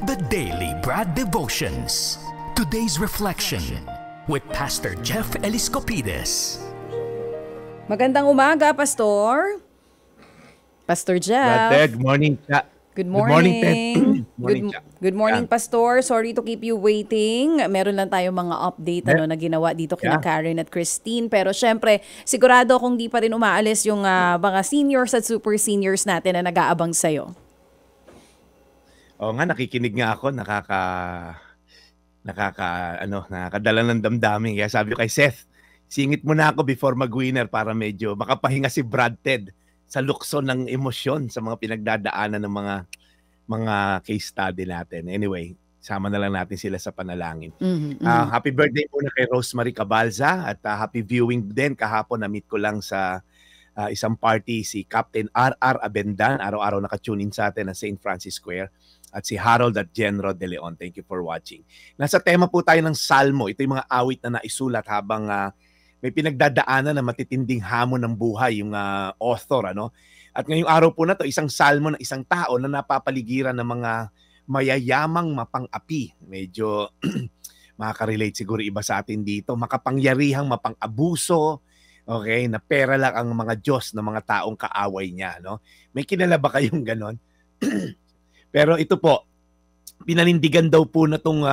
The Daily Brad Devotions. Today's reflection with Pastor Jeff Eliscopides. Magandang umaga, Pastor. Pastor Jeff. Good morning, Cha. Good morning. Good morning, Yeah. Pastor. Sorry to keep you waiting. Meron lang tayong mga update na ginawa dito kina Karen at Christine. Pero syempre, sigurado kung di pa rin umaalis yung mga seniors at super seniors natin na nag-aabang sa'yo. Oo nga, nakikinig nga ako, nakakadala ng damdamin. Kaya sabi ko kay Seth, singit mo na ako before mag-winner para medyo makapahinga si Brad Ted sa lukso ng emosyon sa mga pinagdadaanan ng mga case study natin. Anyway, sama na lang natin sila sa panalangin. Happy birthday muna kay Rosemary Cabalza at happy viewing din kahapon. Na-meet ko lang sa isang party si Captain R.R. Abendan. Araw-araw nakatune in sa atin na St. Francis Square. At si Harold at Genro De Leon. Thank you for watching. Nasa tema po tayo ng Salmo. Ito yung mga awit na naisulat habang may pinagdadaanan na matitinding hamon ng buhay yung author. At ngayong araw po na to, isang salmo ng isang tao na napapaligiran ng mga mayayamang mapang-api. Medyo makaka-relate siguro iba sa atin dito. Makapangyarihang mapang-abuso. Okay, na pera lang ang mga Diyos ng mga taong kaaway niya. May kilala ba kayong ganon? Pero ito po, pinanindigan daw po na itong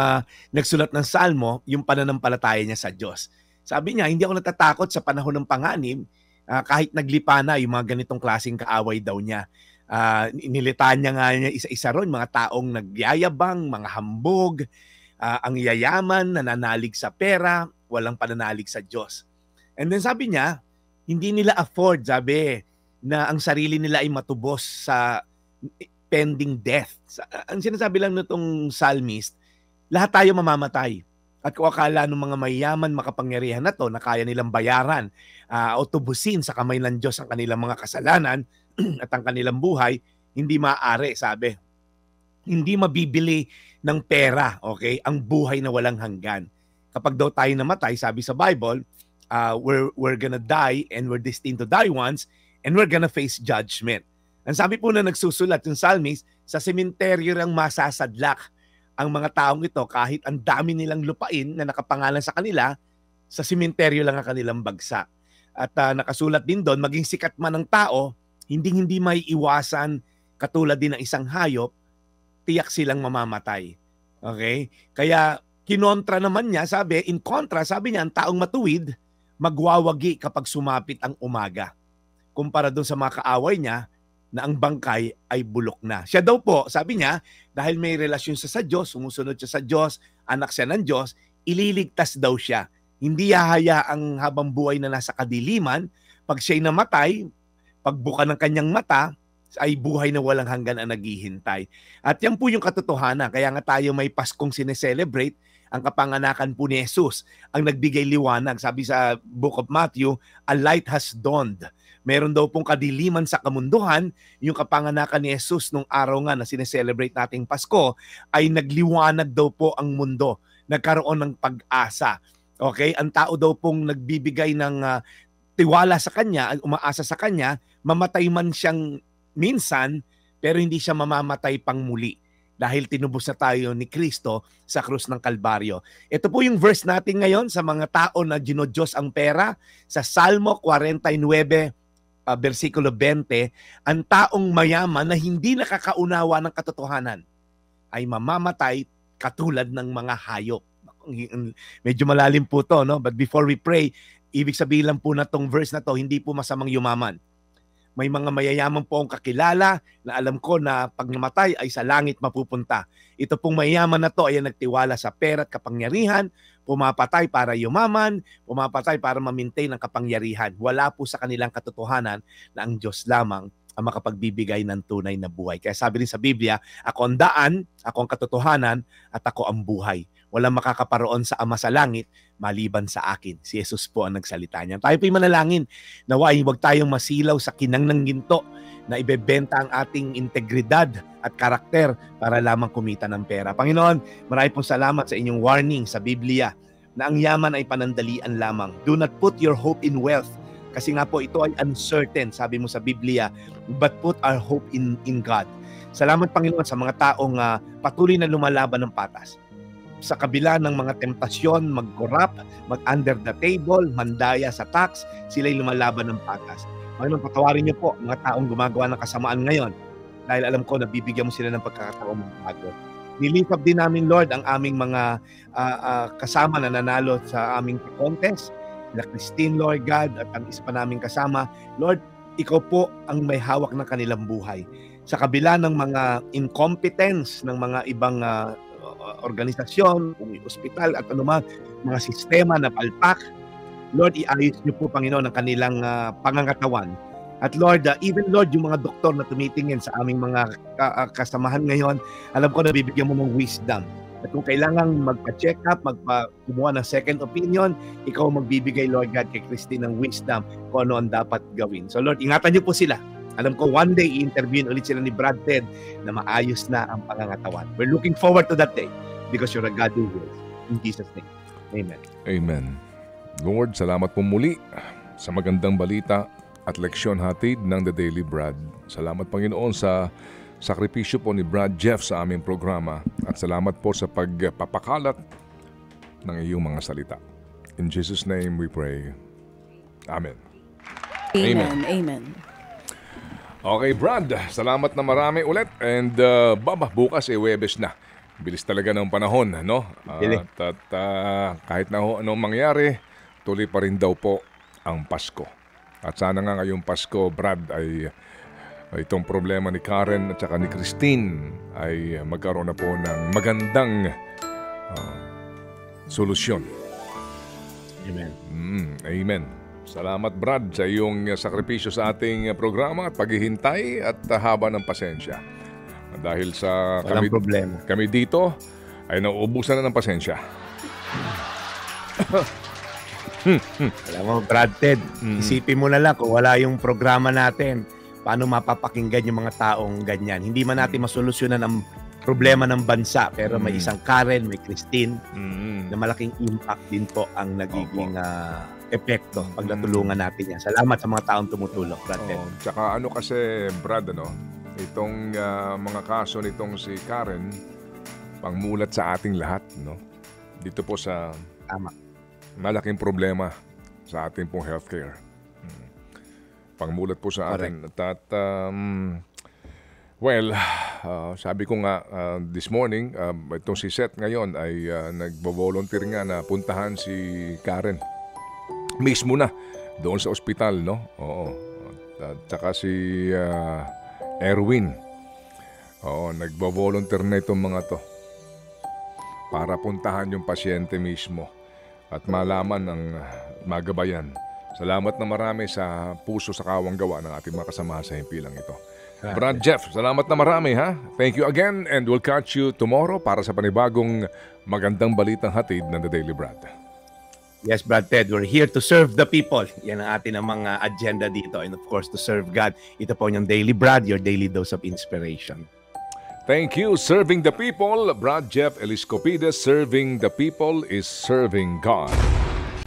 nagsulat ng Salmo, yung pananampalataya niya sa Diyos. Sabi niya, hindi ako natatakot sa panahon ng panganib, kahit naglipa na yung mga ganitong klaseng kaaway daw niya. Inilitaan niya isa-isa ron, mga taong nagyayabang, mga hambog, ang yayaman, nananalig sa pera, walang pananalig sa Diyos. And then sabi niya, hindi nila afford, sabi, na ang sarili nila ay matubos sa pending death. Ang sinasabi lang nitong psalmist, lahat tayo mamamatay. At kung akala ng mga mayayaman makapangyarihan na to na kaya nilang bayaran o tubusin sa kamay ng Diyos ang kanilang mga kasalanan at ang kanilang buhay, hindi maaari, sabi. Hindi mabibili ng pera, okay, ang buhay na walang hanggan. Kapag daw tayo namatay, sabi sa Bible, we're gonna die and we're destined to die once and we're gonna face judgment. Ang sabi po na nagsusulat yung psalmist, sa sementeryo lang masasadlak ang mga taong ito kahit ang dami nilang lupain na nakapangalan sa kanila, sa sementeryo lang ang kanilang bagsak. At nakasulat din doon, maging sikat man ng tao, hindi may iwasan katulad din ng isang hayop, tiyak silang mamamatay. Okay? Kaya kinontra naman niya, sabi niya, ang taong matuwid, magwawagi kapag sumapit ang umaga. Kumpara doon sa mga kaaway niya, na ang bangkay ay bulok na. Siya daw po, sabi niya, dahil may relasyon siya sa Diyos, sumusunod siya sa Diyos, anak siya ng Diyos, ililigtas daw siya. Hindi hahayaang habang buhay na nasa kadiliman, pag siya'y namatay, pagbuka ng kanyang mata, ay buhay na walang hanggan ang naghihintay. At yan po yung katotohanan. Kaya nga tayo may Paskong sineselebrate, ang kapanganakan po ni Jesus, ang nagbigay liwanag. Sabi sa Book of Matthew, a light has dawned. Meron daw pong kadiliman sa kamunduhan, yung kapanganakan ni Jesus nung araw nga na sineselebrate nating Pasko, ay nagliwanag daw po ang mundo. Nagkaroon ng pag-asa. Okay? Ang tao daw pong nagbibigay ng tiwala sa kanya, umaasa sa kanya, mamatay man siyang minsan, pero hindi siya mamamatay pang muli. Dahil tinubos na tayo ni Kristo sa krus ng Kalbaryo. Ito po yung verse natin ngayon sa mga tao na ginodiyos ang pera. Sa Salmo 49, versikulo 20, ang taong mayaman na hindi nakakaunawa ng katotohanan ay mamamatay katulad ng mga hayop. Medyo malalim po to, no? But before we pray, ibig sabihin lang po na tong verse na to, hindi po masamang yumaman. May mga mayayaman po akong kakilala na alam ko na pag namatay ay sa langit mapupunta. Ito pong mayayaman na to ay nagtiwala sa pera at kapangyarihan, pumapatay para yumaman, pumapatay para ma-maintain ang kapangyarihan. Wala po sa kanilang katotohanan na ang Diyos lamang ang makapagbibigay ng tunay na buhay. Kaya sabi rin sa Biblia, ako ang daan, ako ang katotohanan, at ako ang buhay. Walang makakaparoon sa Ama sa langit maliban sa akin. Si Jesus po ang nagsalita niya. Tayo po'y manalangin. Naway, huwag tayong masilaw sa kinang ng ginto na ibebenta ang ating integridad at karakter para lamang kumita ng pera. Panginoon, marami pong salamat sa inyong warning sa Biblia na ang yaman ay panandalian lamang. Do not put your hope in wealth. Kasi nga po ito ay uncertain, sabi mo sa Biblia, but put our hope in God. Salamat Panginoon sa mga taong patuloy na lumalaban ng patas. Sa kabila ng mga temptasyon, mag-corrupt, mag-under the table, mandaya sa tax, sila'y lumalaban ng patas. Panginoon, patawarin niyo po mga taong gumagawa ng kasamaan ngayon dahil alam ko na bibigyan mo sila ng pagkakataon magbago. Nilift up din namin, Lord, ang aming mga kasama na nanalo sa aming contest. Na Christine, Lord God, at ang isa pa naming kasama. Lord, ikaw po ang may hawak ng kanilang buhay. Sa kabila ng mga incompetence ng mga ibang organisasyon, ospital at anumang mga sistema na palpak, Lord, iayos niyo po, Panginoon, ang kanilang pangangatawan. At Lord, even Lord, yung mga doktor na tumitingin sa aming mga kasamahan ngayon, alam ko na bibigyan mo ng wisdom. At kung kailangan magpa-check up, kumuha ng second opinion, ikaw magbibigay, Lord God, kay Christine ng wisdom kung ano ang dapat gawin. So Lord, ingatan niyo po sila. Alam ko, one day, i-interview ulit sila ni Brad Ted na maayos na ang pangangatawan. We're looking forward to that day because you're a God who wills. In Jesus' name, amen. Amen. Lord, salamat po muli sa magandang balita at leksyon hatid ng The Daily Brad. Salamat, Panginoon, sa sakripisyo po ni Brad Jeff sa aming programa at salamat po sa pagpapakalat ng iyong mga salita. In Jesus' name we pray. Amen. Amen. Amen. Okay, Brad, salamat na marami ulit and bukas Webes na. Bilis talaga ng panahon, no? At kahit na anong mangyari, tuloy pa rin daw po ang Pasko. At sana nga ngayong Pasko, Brad, ay itong problema ni Karen at saka ni Christine ay magkaroon na po ng magandang solusyon. Amen. Amen. Salamat, Brad, sa iyong sakripisyo sa ating programa at paghihintay at haba ng pasensya. Dahil sa kami dito ay nauubusan na ng pasensya. Alam mo, Brad Ted, isipin mo na lang kung wala yung programa natin, paano mapapakinggan yung mga taong ganyan. Hindi man natin masolusyonan ang problema ng bansa, pero may isang Karen, may Christine, na malaking impact din po ang nagiging epekto pag natulungan natin yan. Salamat sa mga taong tumutulong, Brad Ted. Tsaka ano kasi, Brad, itong mga kaso nitong si Karen, pangmulat sa ating lahat, no? Dito po sa malaking problema sa ating pong healthcare. Pangmulat po sa atin. At sabi ko nga this morning, itong si Seth ngayon ay nagbo-volunteer nga na puntahan si Karen. Mismo na doon sa ospital, no? Oo. At saka si Erwin. Oo, nagbo-volunteer na itong mga to para puntahan yung pasyente mismo at malaman ang magabayan. Salamat na marami sa puso sa kawang gawa ng ating mga kasama sa himpilang ito. Brad Jeff, salamat na marami, ha? Thank you again and we'll catch you tomorrow para sa panibagong magandang balitang hatid ng The Daily Brad. Yes, Brad Ted, we're here to serve the people. Yan ang ating mga agenda dito. And of course, to serve God. Ito po yung Daily Brad, your daily dose of inspiration. Thank you, serving the people. Brad Jeff Eliscopides, serving the people is serving God.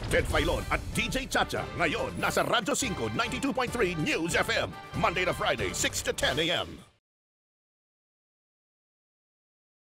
Ted Filon at DJ Chacha. Ngayon, nasa Radyo 5, 92.3 News FM. Monday to Friday, 6 to 10 a.m.